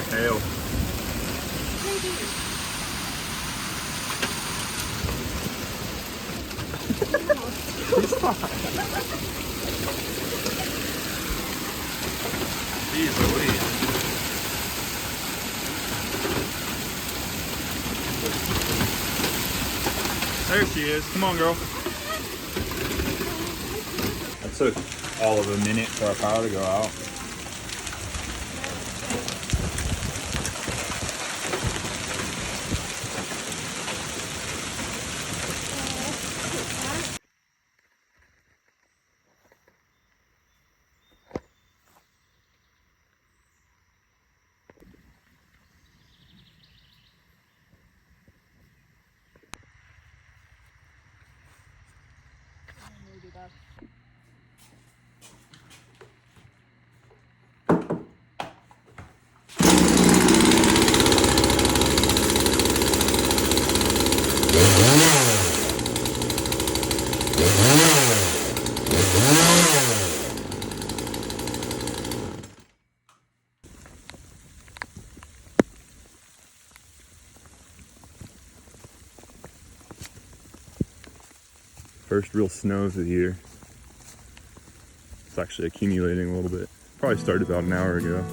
Hail. Jeez Louise. There she is. Come on, girl. It took all of a minute for our power to go out. First real snows of the year. It's actually accumulating a little bit. Probably started about an hour ago.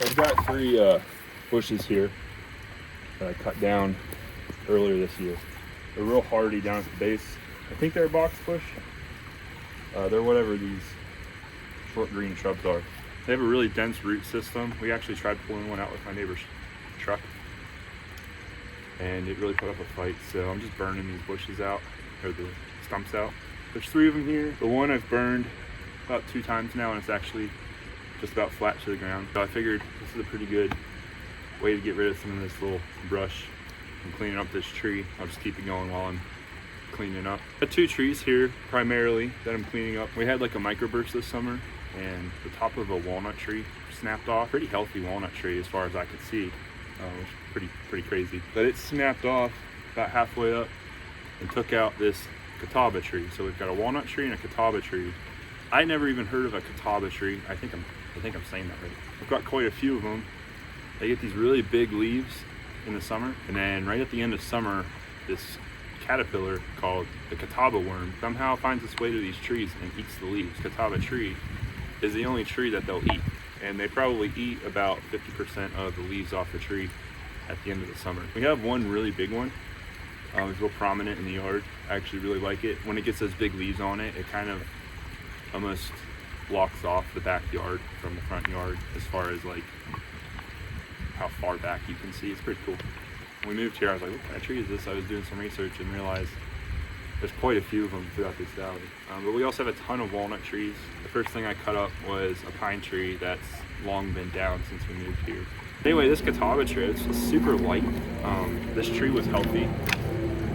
I've got 3 bushes here that I cut down earlier this year. They're real hardy down at the base. I think they're a box bush. They're whatever these short green shrubs are. They have a really dense root system. We actually tried pulling one out with my neighbor's truck, and it really put up a fight. So I'm just burning these bushes out, or the stumps out. There's 3 of them here. The one I've burned about 2 times now, and it's actually just about flat to the ground. So I figured this is a pretty good way to get rid of some of this little brush and cleaning up this tree. I'll just keep it going while I'm cleaning up. I got 2 trees here primarily that I'm cleaning up. We had like a microburst this summer, and the top of a walnut tree snapped off. Pretty healthy walnut tree as far as I could see, which is pretty crazy. But it snapped off about halfway up and took out this catawba tree. So we've got a walnut tree and a catawba tree. I never even heard of a catawba tree. I think I'm saying that right. I've got quite a few of them. They get these really big leaves in the summer, and then right at the end of summer, this caterpillar called the catawba worm somehow finds its way to these trees and eats the leaves. Catawba tree is the only tree that they'll eat, and they probably eat about 50% of the leaves off the tree at the end of the summer. We have one really big one. It's real prominent in the yard. I actually really like it. When it gets those big leaves on it, it kind of almost blocks off the backyard from the front yard as far as like how far back you can see. It's pretty cool. When we moved here, I was like, what kind of tree is this? I was doing some research and realized there's quite a few of them throughout this valley. But we also have a ton of walnut trees. The first thing I cut up was a pine tree that's long been down since we moved here. Anyway, this catawba tree, it's super light. This tree was healthy.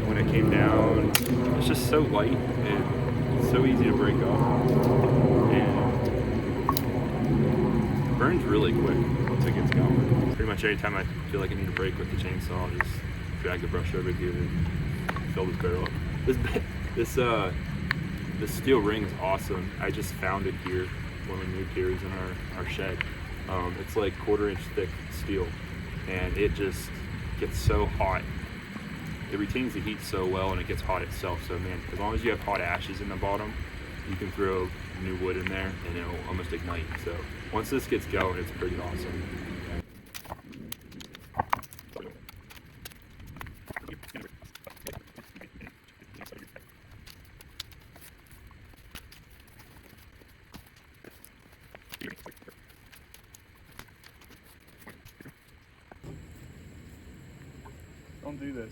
When it came down, it's just so light and it's so easy to break up. And it burns really quick once it gets going. Pretty much anytime I feel like I need a break with the chainsaw, I'll just drag the brush over here and fill this barrel up. This steel ring is awesome. I just found it here when we moved here. It's in our shed. It's like 1/4 inch thick steel, and it just gets so hot. It retains the heat so well, and it gets hot itself. So man, as long as you have hot ashes in the bottom, you can throw new wood in there and it'll almost ignite. So once this gets going, it's pretty awesome. Don't do this.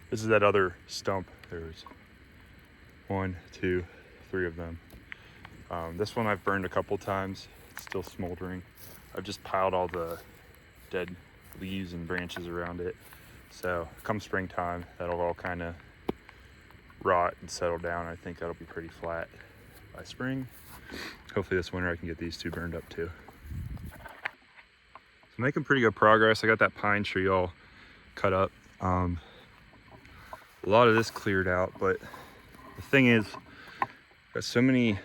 This is that other stump. There's 1, 2, 3 of them. This one I've burned a couple times. It's still smoldering. I've just piled all the dead leaves and branches around it. So come springtime, that'll all kind of rot and settle down. I think that'll be pretty flat by spring. Hopefully this winter I can get these 2 burned up too. So making pretty good progress. I got that pine tree all cut up. A lot of this cleared out, but the thing is, I've got so many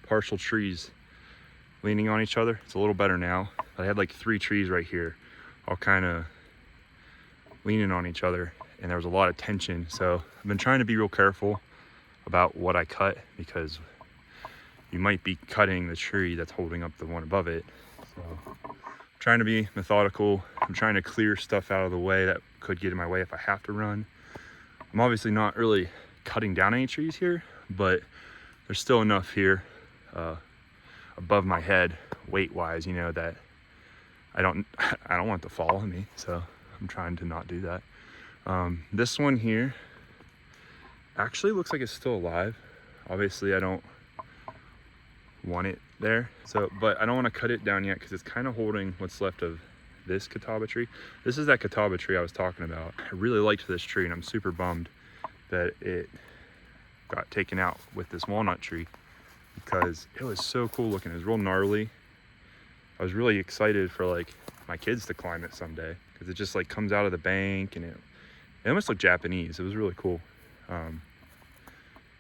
partial trees leaning on each other. It's a little better now. I had like 3 trees right here, all kind of leaning on each other, and there was a lot of tension. So I've been trying to be real careful about what I cut, because you might be cutting the tree that's holding up the one above it. So I'm trying to be methodical. I'm trying to clear stuff out of the way that could get in my way if I have to run. I'm obviously not really cutting down any trees here, but there's still enough here above my head, weight-wise, you know, that I don't want it to fall on me. So I'm trying to not do that. This one here actually looks like it's still alive. Obviously, I don't want it there. So, but I don't want to cut it down yet because it's kind of holding what's left of this catawba tree. This is that catawba tree I was talking about. I really liked this tree, and I'm super bummed that it got taken out with this walnut tree, because it was so cool looking. It was real gnarly. I was really excited for like my kids to climb it someday, because it just like comes out of the bank, and it almost looked Japanese. It was really cool,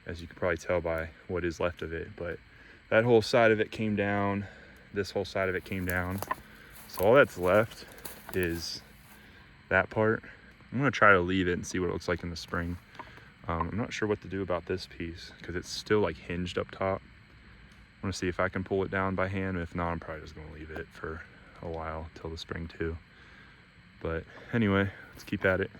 as you can probably tell by what is left of it. But that whole side of it came down. This whole side of it came down. So all that's left is that part. I'm gonna try to leave it and see what it looks like in the spring. I'm not sure what to do about this piece because it's still like hinged up top. I want to see if I can pull it down by hand. If not, I'm probably just going to leave it for a while till the spring too. But anyway, let's keep at it.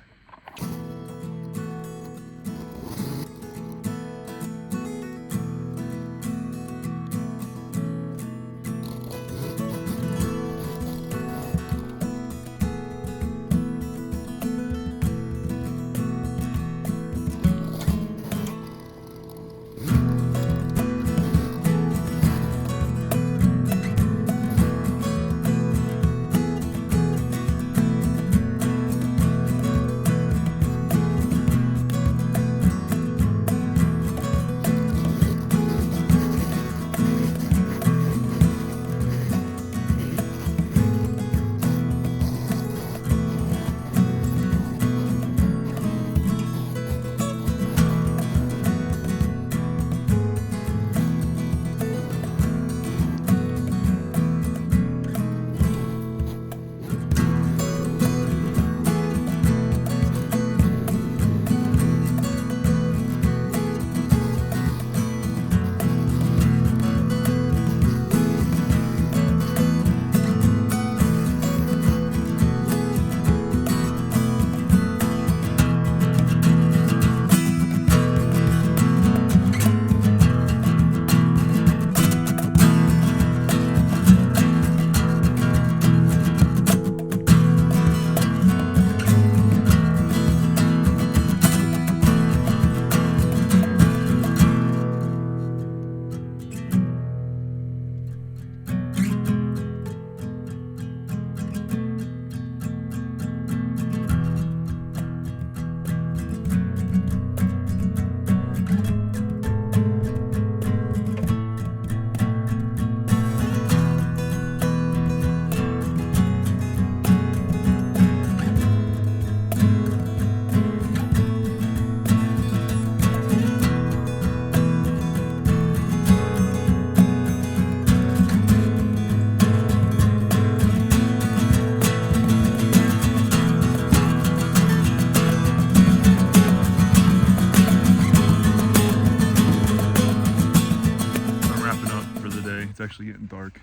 It's actually getting dark.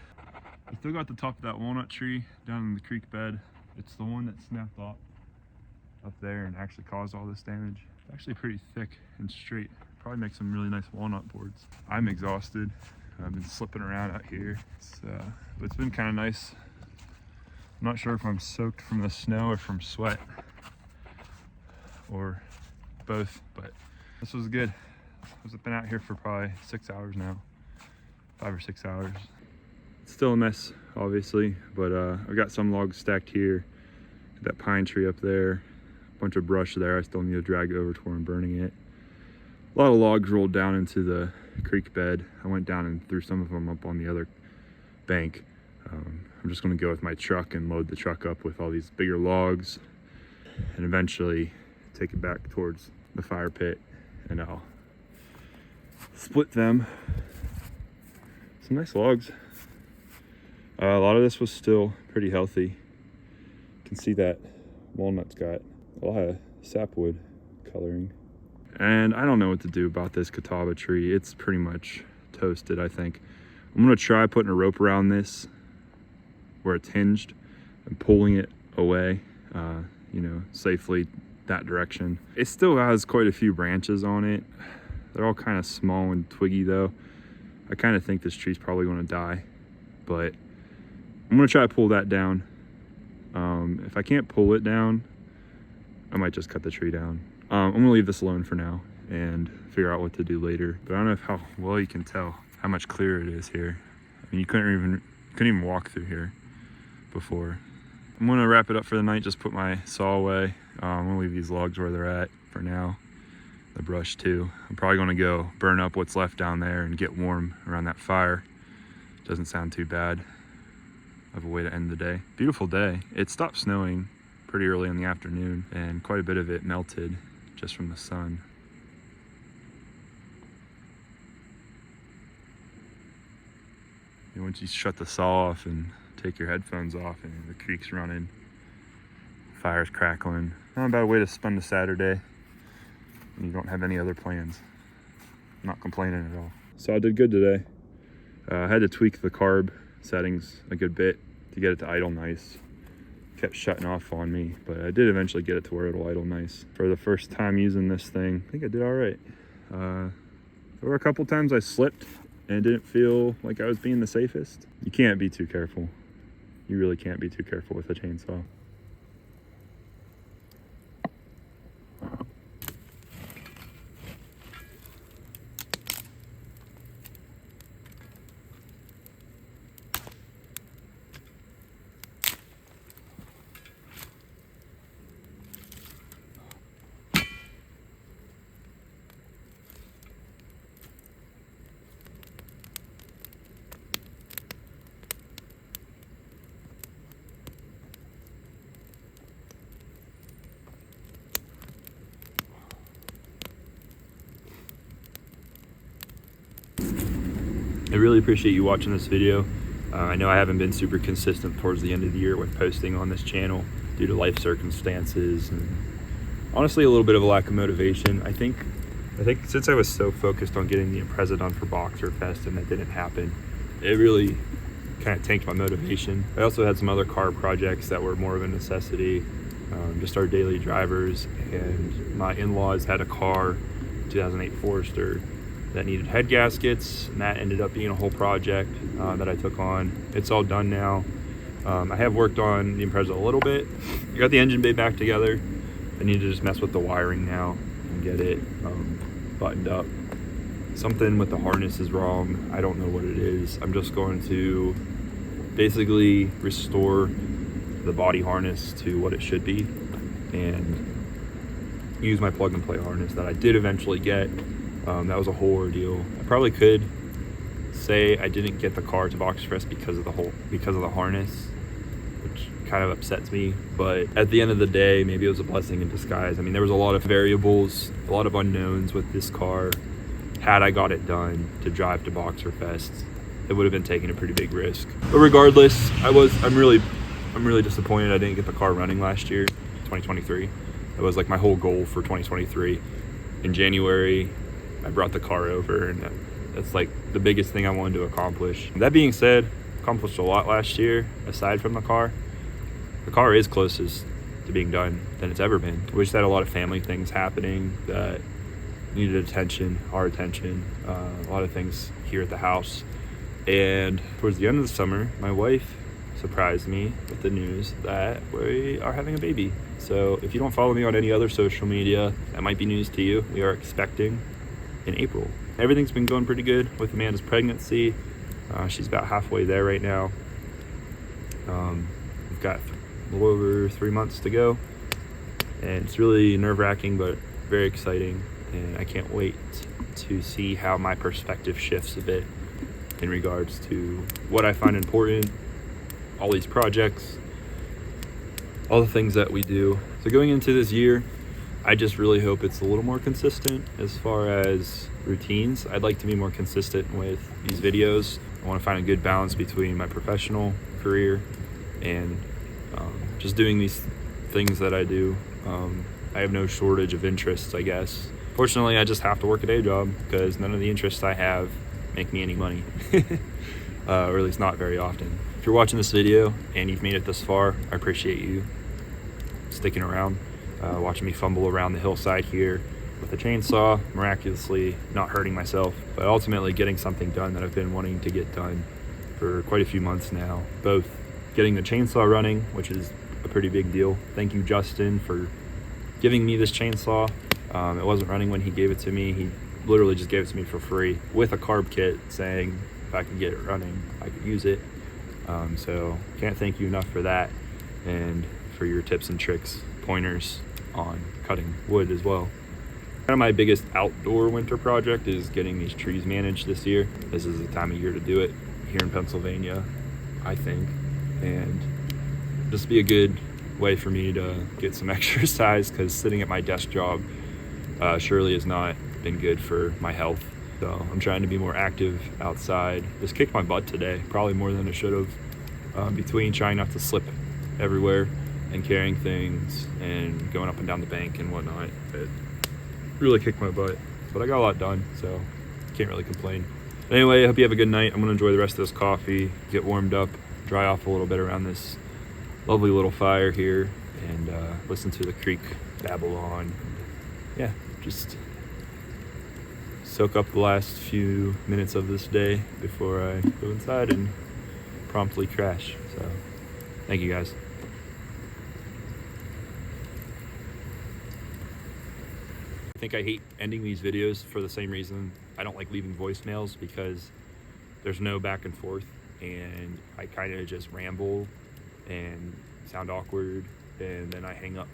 I still got the top of that walnut tree down in the creek bed. It's the one that snapped off up there and actually caused all this damage. It's actually pretty thick and straight. Probably make some really nice walnut boards. I'm exhausted. I've been slipping around out here. But it's been kind of nice. I'm not sure if I'm soaked from the snow or from sweat or both, but this was good. I've been out here for probably 6 hours now. 5 or 6 hours. It's still a mess, obviously, but I've got some logs stacked here. That pine tree up there, a bunch of brush there. I still need to drag it over to where I'm burning it. A lot of logs rolled down into the creek bed. I went down and threw some of them up on the other bank. I'm just gonna go with my truck and load the truck up with all these bigger logs and eventually take it back towards the fire pit and I'll split them. Some nice logs. A lot of this was still pretty healthy. You can see that walnut's got a lot of sapwood coloring. And I don't know what to do about this catawba tree. It's pretty much toasted, I think. I'm gonna try putting a rope around this where it's hinged and pulling it away, safely that direction. It still has quite a few branches on it. They're all kind of small and twiggy though. I kind of think this tree's probably going to die, but I'm going to try to pull that down. If I can't pull it down, I might just cut the tree down. I'm going to leave this alone for now and figure out what to do later. But I don't know how well you can tell how much clearer it is here. I mean, you couldn't even walk through here before. I'm going to wrap it up for the night, just put my saw away. I'm going to leave these logs where they're at for now. The brush too. I'm probably gonna go burn up what's left down there and get warm around that fire. Doesn't sound too bad. I have a way to end the day. Beautiful day. It stopped snowing pretty early in the afternoon and quite a bit of it melted just from the sun. And once you shut the saw off and take your headphones off and the creek's running, fire's crackling. Not a bad way to spend a Saturday. and you don't have any other plans. I'm not complaining at all. So I did good today. I had to tweak the carb settings a good bit to get it to idle nice. Kept shutting off on me, but I did eventually get it to where it'll idle nice. For the first time using this thing, I think I did all right. There were a couple times I slipped and didn't feel like I was being the safest. You can't be too careful. You really can't be too careful with a chainsaw. I really appreciate you watching this video. I know I haven't been super consistent towards the end of the year with posting on this channel due to life circumstances and honestly a little bit of a lack of motivation. I think since I was so focused on getting the Impreza done for Boxer Fest and that didn't happen, it really kind of tanked my motivation. I also had some other car projects that were more of a necessity, just our daily drivers, and my in-laws had a car, 2008 Forester, that needed head gaskets, and that ended up being a whole project that I took on. It's all done now. I have worked on the Impreza a little bit. I got the engine bay back together. I need to just mess with the wiring now and get it buttoned up. Something with the harness is wrong. I don't know what it is. I'm just going to basically restore the body harness to what it should be and use my plug and play harness that I did eventually get. That was a whole ordeal. I probably could say I didn't get the car to Boxer Fest because of the harness, which kind of upsets me. But at the end of the day, maybe it was a blessing in disguise. I mean, there was a lot of variables, a lot of unknowns with this car. Had I got it done to drive to Boxer Fest, it would have been taking a pretty big risk. But regardless, I'm really disappointed I didn't get the car running last year, 2023. That was like my whole goal for 2023. In January, I brought the car over, and that's like the biggest thing I wanted to accomplish. That being said, accomplished a lot last year aside from the car. The car is closest to being done than it's ever been. We just had a lot of family things happening that needed attention, our attention, a lot of things here at the house. And towards the end of the summer, my wife surprised me with the news that we are having a baby. So if you don't follow me on any other social media, that might be news to you. We are expecting in April. Everything's been going pretty good with Amanda's pregnancy. She's about halfway there right now. We've got a little over 3 months to go, and it's really nerve-wracking but very exciting, and I can't wait to see how my perspective shifts a bit in regards to what I find important, all these projects, all the things that we do. So going into this year, I just really hope it's a little more consistent as far as routines. I'd like to be more consistent with these videos. I want to find a good balance between my professional career and just doing these things that I do. I have no shortage of interests, I guess. Fortunately, I just have to work a day job because none of the interests I have make me any money, or at least not very often. If you're watching this video and you've made it this far, I appreciate you sticking around. Watching me fumble around the hillside here with a chainsaw, miraculously not hurting myself, but ultimately getting something done that I've been wanting to get done for quite a few months now. Both getting the chainsaw running, which is a pretty big deal. Thank you, Justin, for giving me this chainsaw. It wasn't running when he gave it to me. He literally just gave it to me for free with a carb kit saying if I could get it running, I could use it. So can't thank you enough for that, and for your tips and tricks, pointers on cutting wood as well. Kind of my biggest outdoor winter project is getting these trees managed this year. This is the time of year to do it here in Pennsylvania, I think, and just be a good way for me to get some exercise, because sitting at my desk job surely has not been good for my health. So I'm trying to be more active outside. Just kicked my butt today, probably more than I should have, between trying not to slip everywhere and carrying things and going up and down the bank and whatnot. It really kicked my butt, but I got a lot done, so can't really complain. Anyway, I hope you have a good night. I'm gonna enjoy the rest of this coffee, get warmed up, dry off a little bit around this lovely little fire here, and listen to the creek babble on. Yeah, just soak up the last few minutes of this day before I go inside and promptly crash. So thank you guys. I think I hate ending these videos for the same reason. I don't like leaving voicemails because there's no back and forth, and I kind of just ramble and sound awkward, and then I hang up